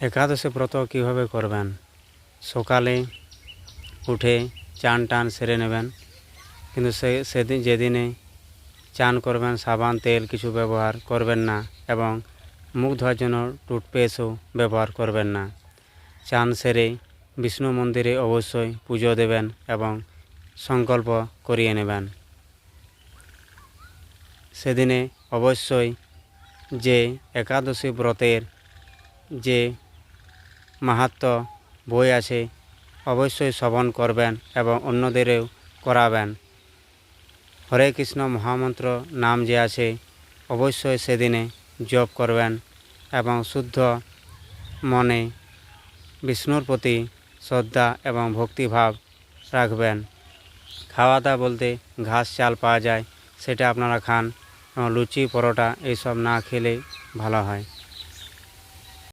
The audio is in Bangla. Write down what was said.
একাদশী ব্রত কীভাবে করবেন? সকালে উঠে চান টান সেরে নেবেন, কিন্তু সেদিন যেদিনে চান করবেন সাবান তেল কিছু ব্যবহার করবেন না এবং মুখ ধোয়ার জন্য টুথপেস্টও ব্যবহার করবেন না। চান সেরে বিষ্ণু মন্দিরে অবশ্যই পুজো দেবেন এবং সংকল্প করিয়ে নেবেন। সেদিনে অবশ্যই যে একাদশী ব্রতের যে মাহাত্ম্য বই আছে অবশ্যই শ্রবণ করবেন এবং অন্যদেরও করাবেন। হরে কৃষ্ণ মহামন্ত্র নাম যে আছে অবশ্যই সেদিনে জপ করবেন এবং শুদ্ধ মনে বিষ্ণুর প্রতি শ্রদ্ধা এবং ভক্তিভাব রাখবেন। খাওয়া দাওয়া বলতে ঘাস চাল পাওয়া যায়, সেটা আপনারা খান। লুচি পরোটা এইসব না খেলে ভালো হয়।